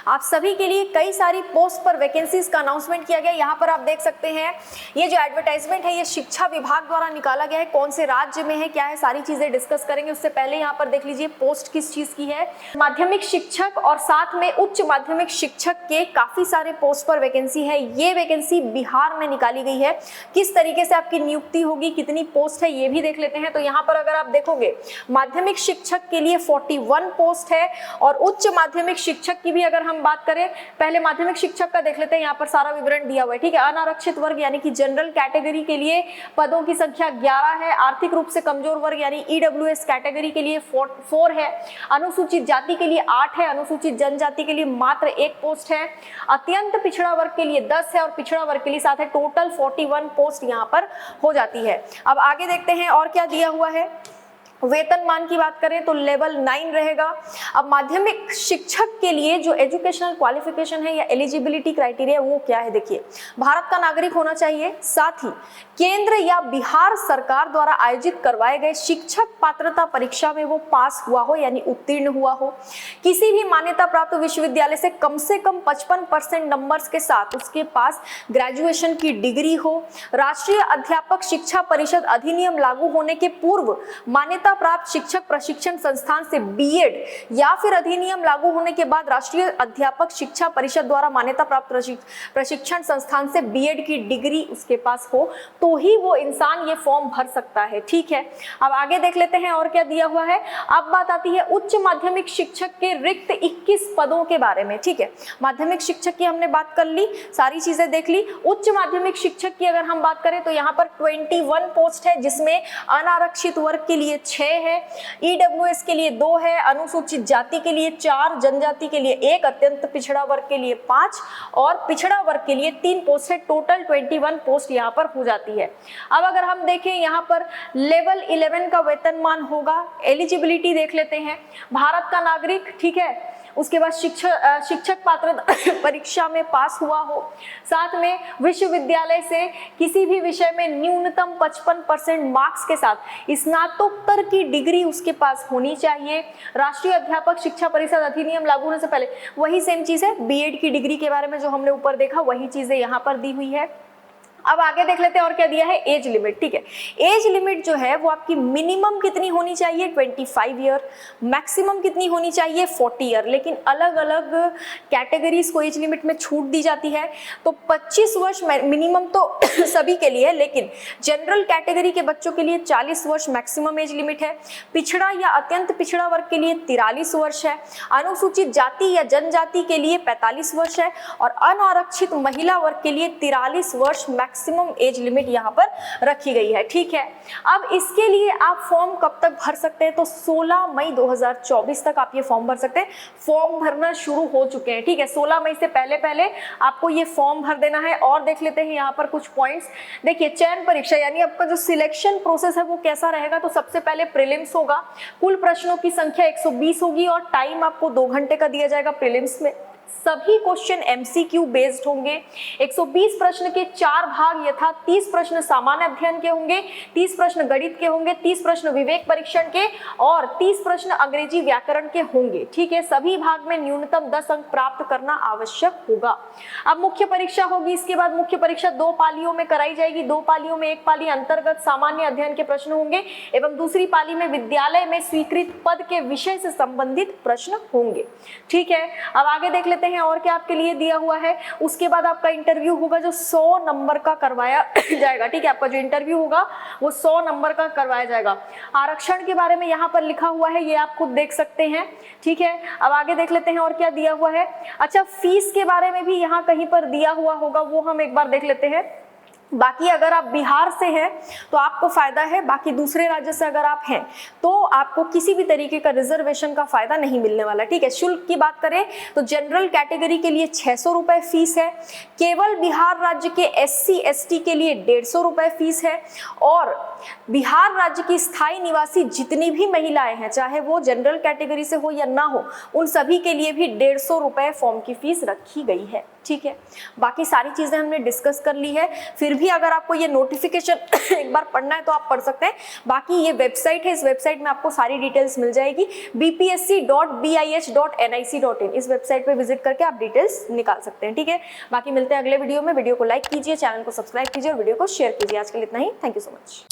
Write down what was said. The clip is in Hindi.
आप सभी के लिए कई सारी पोस्ट पर वैकेंसीज का अनाउंसमेंट किया गया। यहाँ पर आप देख सकते हैं ये जो एडवर्टाइजमेंट है ये शिक्षा विभाग द्वारा निकाला गया है, कौन से राज्य में है, क्या है, सारी चीजें डिस्कस करेंगे। उससे पहले यहाँ पर देख लीजिए पोस्ट किस चीज की है, माध्यमिक शिक्षक और साथ में उच्च माध्यमिक शिक्षक के काफी सारे पोस्ट पर वैकेंसी है। ये वैकेंसी बिहार में निकाली गई है। किस तरीके से आपकी नियुक्ति होगी, कितनी पोस्ट है, ये भी देख लेते हैं। तो यहाँ पर अगर आप देखोगे माध्यमिक शिक्षक के लिए 41 पोस्ट है और उच्च माध्यमिक शिक्षक की भी अगर हम बात करें, पहले माध्यमिक शिक्षक का देख लेते हैं। यहाँ पर सारा विवरण दिया हुआ है, ठीक है। अनारक्षित वर्ग यानी कि जनरल कैटेगरी के लिए पदों की संख्या 11 है। आर्थिक रूप से कमजोर वर्ग यानी ईडब्ल्यूएस कैटेगरी के लिए 4 है। अनुसूचित जाति के लिए 8 है। अनुसूचित जनजाति के लिए मात्र 1 पोस्ट है। अत्यंत पिछड़ा वर्ग के लिए 10 है और पिछड़ा वर्ग के लिए 7 है। टोटल 41 पोस्ट यहाँ पर हो जाती है। अब आगे देखते हैं और क्या दिया हुआ है। वेतनमान की बात करें तो लेवल 9 रहेगा। अब माध्यमिक शिक्षक के लिए जो एजुकेशनल क्वालिफिकेशन है या एलिजिबिलिटी क्राइटेरिया वो क्या है, देखिए भारत का नागरिक होना चाहिए, साथ ही केंद्र या बिहार सरकार द्वारा आयोजित करवाए गए शिक्षक पात्रता परीक्षा में वो पास हुआ हो यानी उत्तीर्ण हुआ हो, किसी भी मान्यता प्राप्त विश्वविद्यालय से कम 55% नंबर्स के साथ उसके पास ग्रेजुएशन की डिग्री हो, राष्ट्रीय अध्यापक शिक्षा परिषद अधिनियम लागू होने के पूर्व मान्यता प्राप्त शिक्षक प्रशिक्षण संस्थान से बीएड या फिर अधिनियम लागू होने के बाद राष्ट्रीय अध्यापक शिक्षा परिषद द्वारा मान्यता प्राप्त प्रशिक्षण संस्थान से बीएड की डिग्री उसके पास हो तो ही वो इंसान ये फॉर्म भर सकता है, ठीक है। अब आगे देख लेते हैं और क्या दिया हुआ है। अब बात आती है उच्च माध्यमिक शिक्षक के रिक्त 21 पदों के बारे में, ठीक है। माध्यमिक शिक्षक की हमने बात कर ली, सारी चीजें देख ली। उच्च माध्यमिक शिक्षक की अगर हम बात करें तो यहाँ पर 21 पोस्ट है, जिसमें अनारक्षित वर्ग के लिए 6 है, ईडब्ल्यूएस के लिए 2 है, अनुसूचित जाति के लिए 4, जनजाति के लिए 1, अत्यंत पिछड़ा वर्ग के लिए 5 और पिछड़ा वर्ग के लिए 3 पोस्ट है। टोटल 21 पोस्ट यहाँ पर हो जाती है। अब अगर हम देखें यहाँ पर लेवल 11 का वेतनमान होगा। एलिजिबिलिटी देख लेते हैं, भारत का नागरिक, ठीक है, उसके बाद शिक्षक पात्रता परीक्षा में पास हुआ हो, साथ में विश्वविद्यालय से किसी भी विषय में न्यूनतम 55% मार्क्स के साथ स्नातकोत्तर की डिग्री उसके पास होनी चाहिए। राष्ट्रीय अध्यापक शिक्षा परिषद अधिनियम लागू होने से पहले, वही सेम चीज है, बीएड की डिग्री के बारे में जो हमने ऊपर देखा वही चीजें यहाँ पर दी हुई है। अब आगे देख लेते हैं और क्या दिया है, एज लिमिट, ठीक है। एज लिमिट जो है वो आपकी मिनिमम कितनी होनी चाहिए 25 ईयर, मैक्सिमम कितनी होनी चाहिए 40 ईयर, लेकिन अलग अलग कैटेगरीज को एज लिमिट में छूट दी जाती है। तो 25 वर्ष मिनिमम तो सभी के लिए है, लेकिन जनरल कैटेगरी के बच्चों के लिए 40 वर्ष मैक्सिमम एज लिमिट है। पिछड़ा या अत्यंत पिछड़ा वर्ग के लिए 43 वर्ष है। अनुसूचित जाति या जनजाति के लिए 45 वर्ष है और अनारक्षित महिला वर्ग के लिए 43 वर्ष मैक्सिमम एज लिमिट यहाँ पर रखी गई है, ठीक है। अब इसके लिए आप फॉर्म कब तक भर सकते हैं, तो 16 मई 2024 तक आप ये फॉर्म भर सकते हैं। फॉर्म भरना शुरू हो चुके हैं, ठीक है। 16 मई से पहले आपको ये फॉर्म भर देना है। और देख लेते हैं यहाँ पर कुछ पॉइंट्स। देखिए चयन परीक्षा यानी आपका जो सिलेक्शन प्रोसेस है वो कैसा रहेगा, तो सबसे पहले प्रीलिम्स होगा। कुल प्रश्नों की संख्या 120 होगी और टाइम आपको 2 घंटे का दिया जाएगा प्रीलिम्स में। सभी क्वेश्चन एमसीक्यू बेस्ड होंगे। 120 प्रश्न के 4 भाग यथा 30 प्रश्न सामान्य अध्ययन के होंगे, 30 प्रश्न गणित के होंगे, 30 प्रश्न विवेक परीक्षण के और 30 प्रश्न अंग्रेजी व्याकरण के होंगे, ठीक है। सभी भाग में न्यूनतम 10 अंक प्राप्त करना आवश्यक होगा। अब मुख्य परीक्षा होगी, इसके बाद मुख्य परीक्षा 2 पालियों में कराई जाएगी। 2 पालियों में एक पाली अंतर्गत सामान्य अध्ययन के प्रश्न होंगे एवं दूसरी पाली में विद्यालय में स्वीकृत पद के विषय से संबंधित प्रश्न होंगे, ठीक है। अब आगे देख लेते हैं और क्या आपके लिए दिया हुआ है। उसके बाद आपका इंटरव्यू होगा जो 100 नंबर का करवाया जाएगा, ठीक है। आपका जो इंटरव्यू होगा वो 100 नंबर का करवाया जाएगा। आरक्षण के बारे में यहाँ पर लिखा हुआ है, ये आप खुद देख सकते हैं, ठीक है। अब आगे देख लेते हैं और क्या दिया हुआ है। अच्छा, फीस के बारे में भी यहाँ कहीं पर दिया हुआ होगा, वो हम एक बार देख लेते हैं। बाकी अगर आप बिहार से हैं तो आपको फायदा है, बाकी दूसरे राज्य से अगर आप हैं तो आपको किसी भी तरीके का रिजर्वेशन का फायदा नहीं मिलने वाला, ठीक है। शुल्क की बात करें तो जनरल कैटेगरी के लिए 600 रुपए फीस है। केवल बिहार राज्य के SC ST के लिए 150 रुपए फीस है और बिहार राज्य की स्थायी निवासी जितनी भी महिलाएं हैं, चाहे वो जनरल कैटेगरी से हो या ना हो, उन सभी के लिए भी 150 रुपए फॉर्म की फीस रखी गई है। ठीक है, बाकी सारी चीजें हमने डिस्कस कर ली है। फिर भी अगर आपको ये नोटिफिकेशन एक बार पढ़ना है तो आप पढ़ सकते हैं। बाकी ये वेबसाइट है, इस वेबसाइट में आपको सारी डिटेल्स मिल जाएगी, bpsc.bih.nic.in। इस वेबसाइट पे विजिट करके आप डिटेल्स निकाल सकते हैं। ठीक है, बाकी मिलते हैं अगले वीडियो में। वीडियो को लाइक कीजिए, चैनल को सब्सक्राइब कीजिए और वीडियो को शेयर कीजिए। आज के लिए इतना ही। Thank you so much.